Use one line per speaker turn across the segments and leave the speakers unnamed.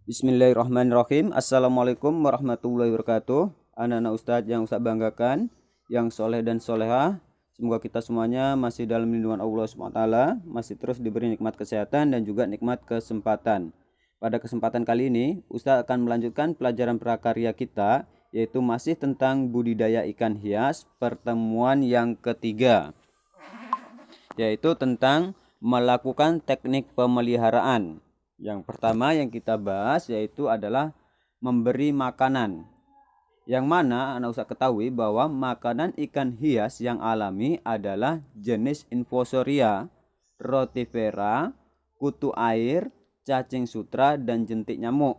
Bismillahirrahmanirrahim. Assalamualaikum warahmatullahi wabarakatuh. Anak-anak Ustadz yang Ustadz banggakan, yang soleh dan solehah, semoga kita semuanya masih dalam lindungan Allah SWT, masih terus diberi nikmat kesehatan dan juga nikmat kesempatan. Pada kesempatan kali ini, Ustadz akan melanjutkan pelajaran prakarya kita, yaitu masih tentang budidaya ikan hias, pertemuan yang ketiga, yaitu tentang melakukan teknik pemeliharaan. Yang pertama yang kita bahas yaitu adalah memberi makanan. Yang mana Anda usah ketahui bahwa makanan ikan hias yang alami adalah jenis Infusoria, Rotifera, kutu air, cacing sutra, dan jentik nyamuk.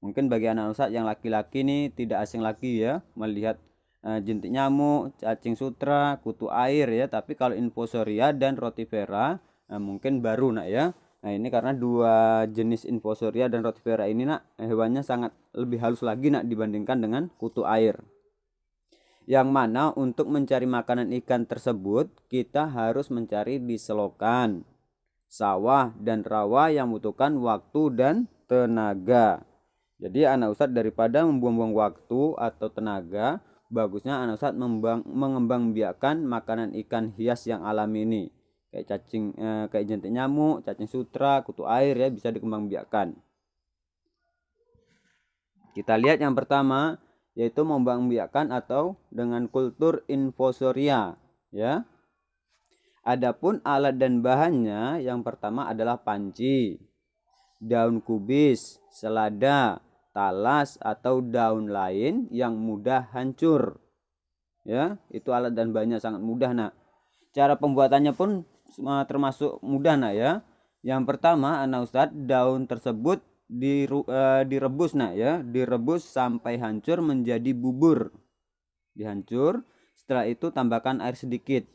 Mungkin bagi anak Ustadz yang laki-laki nih tidak asing lagi ya melihat jentik nyamuk, cacing sutra, kutu air ya. Tapi kalau Infusoria dan Rotifera mungkin baru nak ya. Nah ini karena dua jenis Infusoria dan Rotifera ini nak hewannya sangat lebih halus lagi nak dibandingkan dengan kutu air. Yang mana untuk mencari makanan ikan tersebut kita harus mencari di selokan, sawah, dan rawa yang membutuhkan waktu dan tenaga. Jadi anak Ustadz daripada membuang-buang waktu atau tenaga, bagusnya anak Ustadz mengembangbiakkan makanan ikan hias yang alami ini. Kayak cacing, kayak jentik nyamuk, cacing sutra, kutu air ya bisa dikembangbiakkan. Kita lihat yang pertama yaitu mengembangbiakkan atau dengan kultur Infusoria ya. Adapun alat dan bahannya yang pertama adalah panci, daun kubis, selada, talas atau daun lain yang mudah hancur. Ya, itu alat dan bahannya sangat mudah nak. Cara pembuatannya pun termasuk mudah nak ya. Yang pertama anak Ustadz daun tersebut direbus nak ya, direbus sampai hancur menjadi bubur. Dihancur, setelah itu tambahkan air sedikit.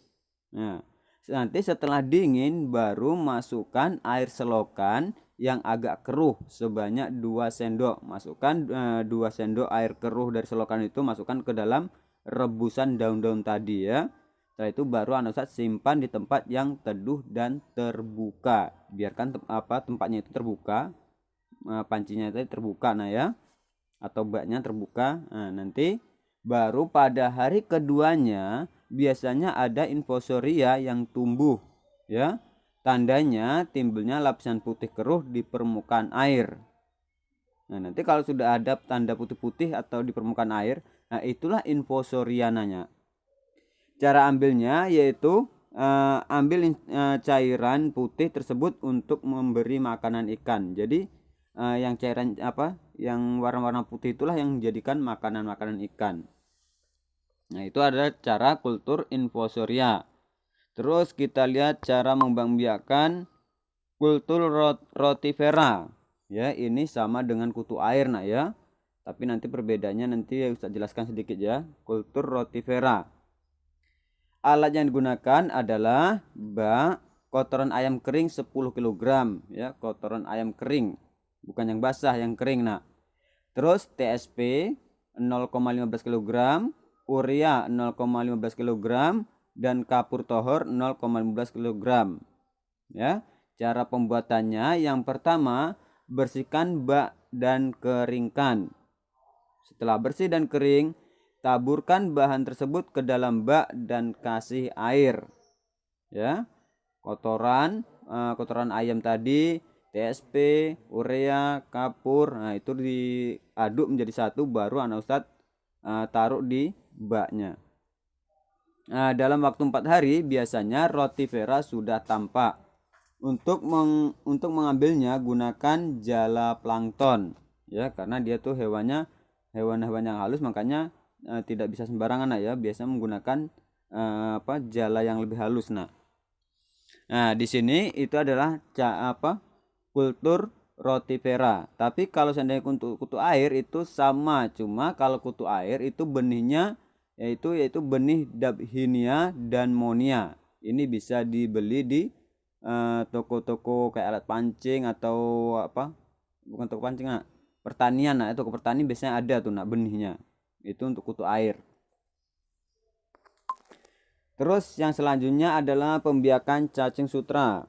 Nah, nanti setelah dingin baru masukkan air selokan yang agak keruh sebanyak 2 sendok. Masukkan 2 sendok air keruh dari selokan itu masukkan ke dalam rebusan daun-daun tadi ya. Setelah itu baru anak Ustadz simpan di tempat yang teduh dan terbuka. Biarkan tempatnya itu terbuka, pancinya itu terbuka nah ya, atau baknya terbuka. Nah, nanti baru pada hari keduanya biasanya ada Infusoria yang tumbuh ya. Tandanya timbulnya lapisan putih keruh di permukaan air. Nah, nanti kalau sudah ada tanda putih-putih atau di permukaan air, nah itulah Infusoriananya. Cara ambilnya yaitu ambil cairan putih tersebut untuk memberi makanan ikan. Jadi yang cairan yang warna-warna putih itulah yang menjadikan makanan-makanan ikan. Nah, itu adalah cara kultur Infusoria. Terus kita lihat cara mengembangbiakkan kultur Rotifera. Ya, ini sama dengan kutu air nak ya. Tapi nanti perbedaannya nanti Ustaz jelaskan sedikit ya. Kultur Rotifera. Alat yang digunakan adalah bak, kotoran ayam kering 10 kg ya, kotoran ayam kering. Bukan yang basah, yang kering nak. Terus TSP 0,15 kg, urea 0,15 kg, dan kapur tohor 0,15 kg. Ya, cara pembuatannya yang pertama bersihkan bak dan keringkan. Setelah bersih dan kering, taburkan bahan tersebut ke dalam bak dan kasih air. Ya, kotoran ayam tadi, TSP, urea, kapur, nah itu diaduk menjadi satu baru anak Ustadz taruh di baknya. Nah, dalam waktu 4 hari biasanya Rotifera sudah tampak. Untuk mengambilnya gunakan jala plankton ya, karena dia tuh hewan-hewan yang halus, makanya tidak bisa sembarangan ya, biasa menggunakan jala yang lebih halus nah. Nah, di sini itu adalah kultur Rotifera. Tapi kalau seandainya kutu air itu sama, cuma kalau kutu air itu benihnya yaitu benih Dabhinia dan Monia. Ini bisa dibeli di toko-toko kayak alat pancing atau bukan toko pancing nak, pertanian nah, toko pertanian biasanya ada tuh nak benihnya. Itu untuk kutu air. Terus yang selanjutnya adalah pembiakan cacing sutra.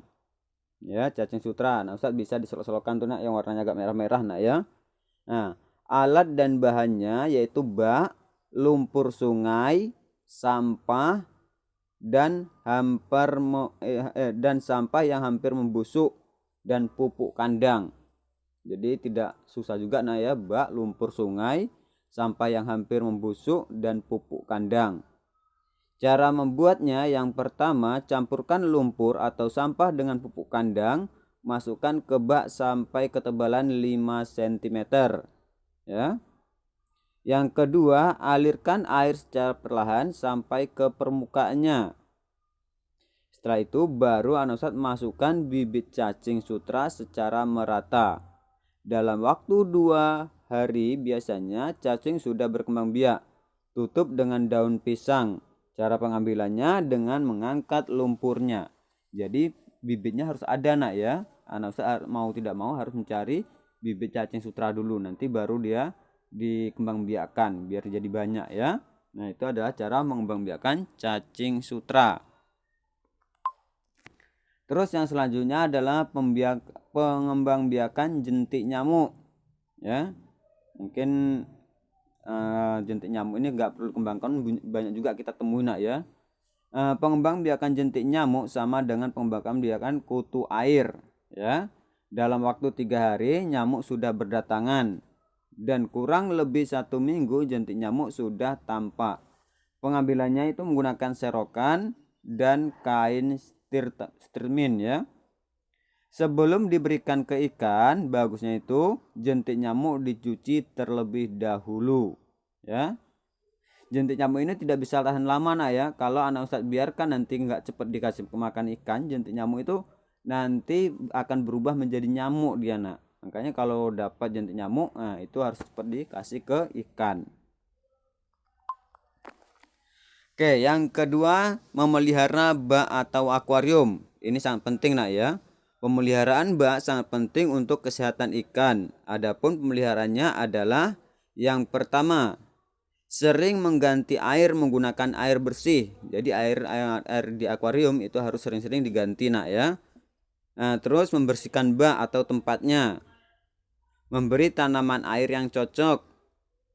Ya, cacing sutra. Nah, Ustaz bisa diselok-selokkan tuh nak yang warnanya agak merah-merah nak ya. Nah, alat dan bahannya yaitu bak, lumpur sungai, sampah, dan dan sampah yang hampir membusuk dan pupuk kandang. Jadi tidak susah juga nah ya, bak, lumpur sungai, sampah yang hampir membusuk dan pupuk kandang. Cara membuatnya, yang pertama, campurkan lumpur atau sampah dengan pupuk kandang, masukkan ke bak sampai ketebalan 5 cm ya. Yang kedua, alirkan air secara perlahan sampai ke permukaannya. Setelah itu baru Anda Ustadz masukkan bibit cacing sutra secara merata. Dalam waktu 2 hari biasanya cacing sudah berkembang biak. Tutup dengan daun pisang. Cara pengambilannya dengan mengangkat lumpurnya. Jadi bibitnya harus ada nak ya. Anak Ustadz mau tidak mau harus mencari bibit cacing sutra dulu. Nanti baru dia dikembangbiakkan biar jadi banyak ya. Nah itu adalah cara mengembangbiakkan cacing sutra. Terus yang selanjutnya adalah pengembangbiakan jentik nyamuk ya. Mungkin jentik nyamuk ini nggak perlu kembangkan, banyak juga kita temui nak ya. Pengembangbiakan jentik nyamuk sama dengan pengembangbiakan kutu air ya. Dalam waktu 3 hari nyamuk sudah berdatangan dan kurang lebih 1 minggu jentik nyamuk sudah tampak. Pengambilannya itu menggunakan serokan dan kain stirmin ya. Sebelum diberikan ke ikan, bagusnya itu jentik nyamuk dicuci terlebih dahulu ya. Jentik nyamuk ini tidak bisa tahan lama nak ya. Kalau anak Ustadz biarkan nanti nggak cepat dikasih makan ikan, jentik nyamuk itu nanti akan berubah menjadi nyamuk dia nak. Makanya kalau dapat jentik nyamuk, nah itu harus cepat dikasih ke ikan. Oke, yang kedua, memelihara bak atau akuarium. Ini sangat penting nak ya. Pemeliharaan bak sangat penting untuk kesehatan ikan. Adapun pemeliharaannya adalah yang pertama, sering mengganti air menggunakan air bersih. Jadi air di akuarium itu harus sering-sering diganti nak ya. Nah, terus membersihkan bak atau tempatnya. Memberi tanaman air yang cocok.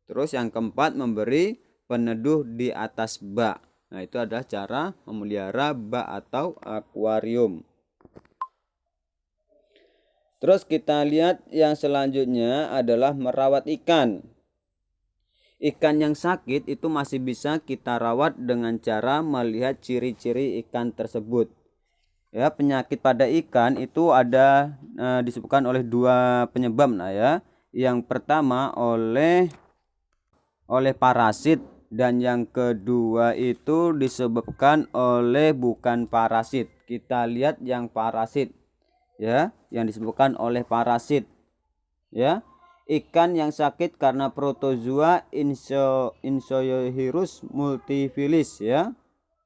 Terus yang keempat, memberi peneduh di atas bak. Nah itu adalah cara memelihara bak atau akuarium. Terus kita lihat yang selanjutnya adalah merawat ikan. Ikan yang sakit itu masih bisa kita rawat dengan cara melihat ciri-ciri ikan tersebut. Ya, penyakit pada ikan itu ada disebutkan oleh 2 penyebab nah ya. Yang pertama oleh parasit. Dan yang kedua itu disebabkan oleh bukan parasit. Kita lihat yang parasit ya, yang disebabkan oleh parasit ya. Ikan yang sakit karena protozoa Inshoyohirus multifilis ya.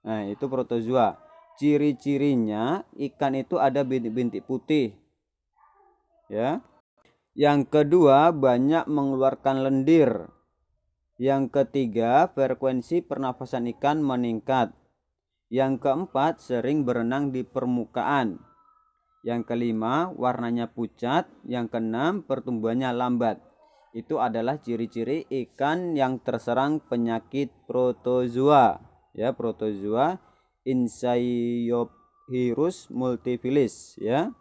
Nah itu protozoa. Ciri-cirinya ikan itu ada bintik-bintik putih ya. Yang kedua banyak mengeluarkan lendir. Yang ketiga, frekuensi pernafasan ikan meningkat. Yang keempat, sering berenang di permukaan. Yang kelima, warnanya pucat. Yang keenam, pertumbuhannya lambat. Itu adalah ciri-ciri ikan yang terserang penyakit protozoa. Ya, protozoa Inshoyohirus multifilis ya.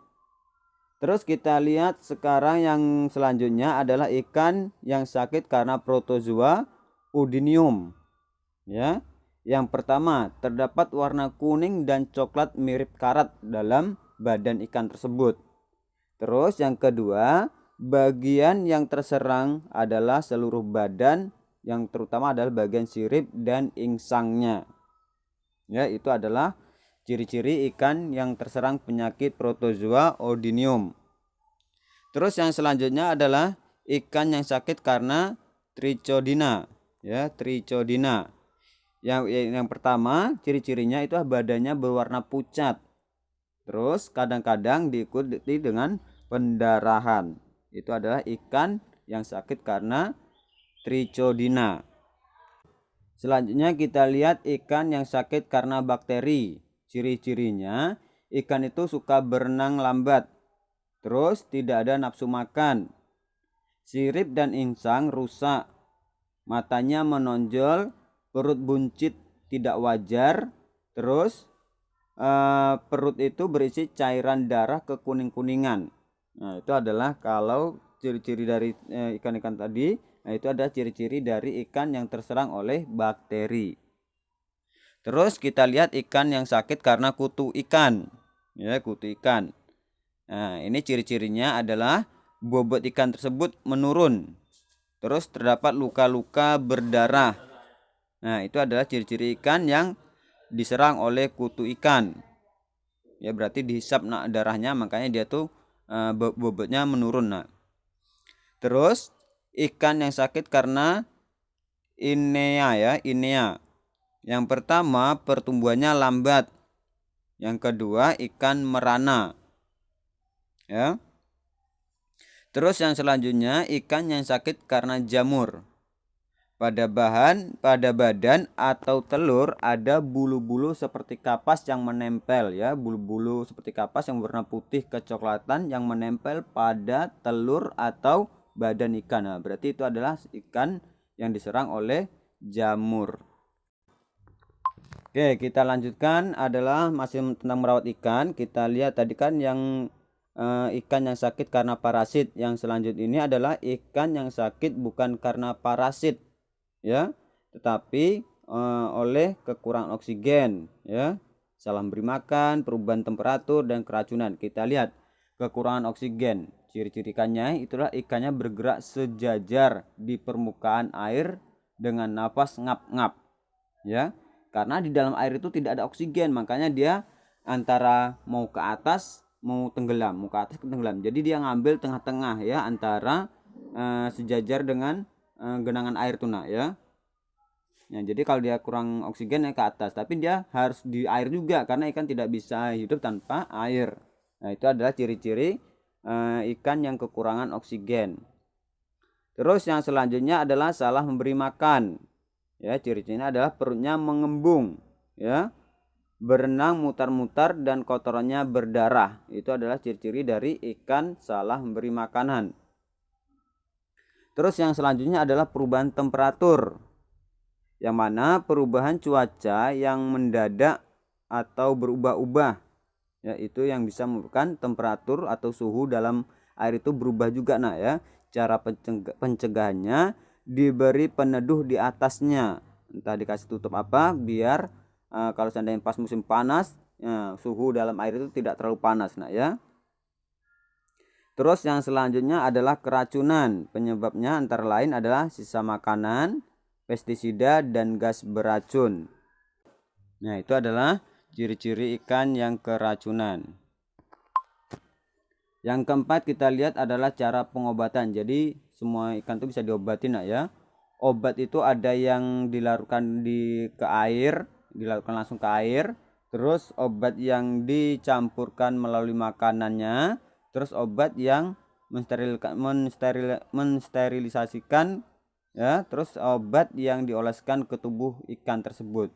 Terus kita lihat sekarang yang selanjutnya adalah ikan yang sakit karena protozoa Udinium. Ya. Yang pertama, terdapat warna kuning dan coklat mirip karat dalam badan ikan tersebut. Terus yang kedua, bagian yang terserang adalah seluruh badan, yang terutama adalah bagian sirip dan insangnya. Ya, itu adalah ciri-ciri ikan yang terserang penyakit protozoa Odinium. Terus yang selanjutnya adalah ikan yang sakit karena trichodina ya, trichodina. Yang pertama, ciri-cirinya itu badannya berwarna pucat. Terus kadang-kadang diikuti dengan pendarahan. Itu adalah ikan yang sakit karena trichodina. Selanjutnya kita lihat ikan yang sakit karena bakteri. Ciri-cirinya ikan itu suka berenang lambat. Terus tidak ada nafsu makan. sirip dan insang rusak, matanya menonjol, perut buncit tidak wajar, terus perut itu berisi cairan darah kekuning-kuningan. Nah, itu adalah kalau ciri-ciri dari ikan-ikan tadi. Nah, itu ada ciri-ciri dari ikan yang terserang oleh bakteri. Terus kita lihat ikan yang sakit karena kutu ikan. Ya, kutu ikan. Nah, ini ciri-cirinya adalah bobot ikan tersebut menurun. Terus terdapat luka-luka berdarah. Nah, itu adalah ciri-ciri ikan yang diserang oleh kutu ikan. Ya, berarti dihisap darahnya, makanya dia tuh bobotnya menurun. Nah. Terus ikan yang sakit karena inea ya, inea. Yang pertama pertumbuhannya lambat. Yang kedua ikan merana. Ya. Terus yang selanjutnya ikan yang sakit karena jamur. Pada badan atau telur ada bulu-bulu seperti kapas yang menempel ya, bulu-bulu seperti kapas yang warna putih kecoklatan yang menempel pada telur atau badan ikan. Nah, berarti itu adalah ikan yang diserang oleh jamur. Oke, kita lanjutkan adalah masih tentang merawat ikan. Kita lihat tadi kan yang ikan yang sakit karena parasit. Yang selanjutnya ini adalah ikan yang sakit bukan karena parasit, ya, tetapi oleh kekurangan oksigen, ya, salah memberi makan, perubahan temperatur dan keracunan. Kita lihat kekurangan oksigen. Ciri-ciri ikannya itulah ikannya bergerak sejajar di permukaan air dengan nafas ngap-ngap, ya. Karena di dalam air itu tidak ada oksigen, makanya dia antara mau ke atas mau tenggelam, mau ke atas ke tenggelam. Jadi dia ngambil tengah-tengah ya, antara sejajar dengan genangan air tuna ya. Nah, jadi kalau dia kurang oksigen ya ke atas, tapi dia harus di air juga karena ikan tidak bisa hidup tanpa air. Nah, itu adalah ciri-ciri ikan yang kekurangan oksigen. Terus yang selanjutnya adalah salah memberi makan. Ya, ciri-cirinya adalah perutnya mengembung, ya, berenang mutar-mutar dan kotorannya berdarah. Itu adalah ciri-ciri dari ikan salah memberi makanan. Terus yang selanjutnya adalah perubahan temperatur, yang mana perubahan cuaca yang mendadak atau berubah-ubah, ya, itu yang bisa menyebabkan temperatur atau suhu dalam air itu berubah juga. Nah ya, cara pencegahannya diberi peneduh di atasnya, entah dikasih tutup apa biar kalau seandainya pas musim panas suhu dalam air itu tidak terlalu panas. Nah ya. Terus yang selanjutnya adalah keracunan. Penyebabnya antara lain adalah sisa makanan, pestisida dan gas beracun. Nah, itu adalah ciri-ciri ikan yang keracunan. Yang keempat kita lihat adalah cara pengobatan. Jadi semua ikan itu bisa diobati nak ya. Obat itu ada yang dilarutkan ke air, dilarutkan langsung ke air. Terus obat yang dicampurkan melalui makanannya. Terus obat yang mensterilisasikan ya. Terus obat yang dioleskan ke tubuh ikan tersebut.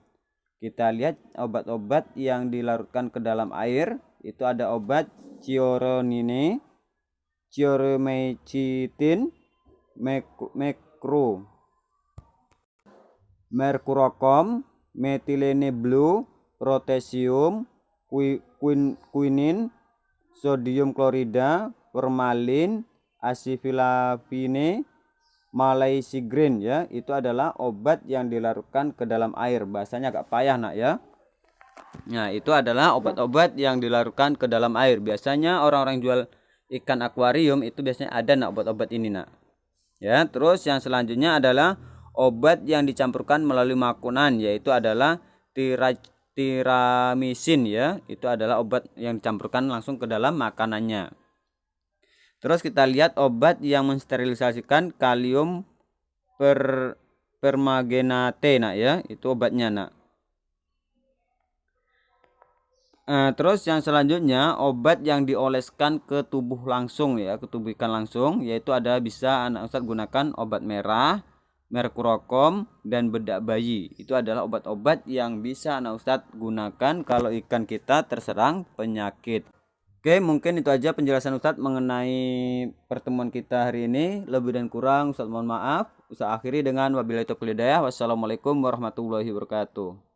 Kita lihat obat-obat yang dilarutkan ke dalam air. Itu ada obat chioronine, chioromycetin, mercurochrome, methylene blue, potassium, quinine, sodium klorida, formalin, aciflavine, malaicigrin ya. Itu adalah obat yang dilarutkan ke dalam air. Bahasanya agak payah nak ya. Nah, itu adalah obat-obat yang dilarutkan ke dalam air. Biasanya orang-orang jual ikan akuarium itu biasanya ada nak obat-obat ini nak. Ya, terus yang selanjutnya adalah obat yang dicampurkan melalui makanan, yaitu adalah tiramisin ya. Itu adalah obat yang dicampurkan langsung ke dalam makanannya. Terus kita lihat obat yang mensterilisasikan kalium permanganate nak ya. Itu obatnya nak. Terus yang selanjutnya obat yang dioleskan ke tubuh langsung ya, ke tubuh ikan langsung, yaitu ada bisa anak ustadz gunakan obat merah, mercurochrome dan bedak bayi. Itu adalah obat-obat yang bisa anak ustadz gunakan kalau ikan kita terserang penyakit. Oke, mungkin itu aja penjelasan Ustadz mengenai pertemuan kita hari ini. Lebih dan kurang Ustadz mohon maaf. Ustadz akhiri dengan wabillahi taufiq wal hidayah. Wassalamualaikum warahmatullahi wabarakatuh.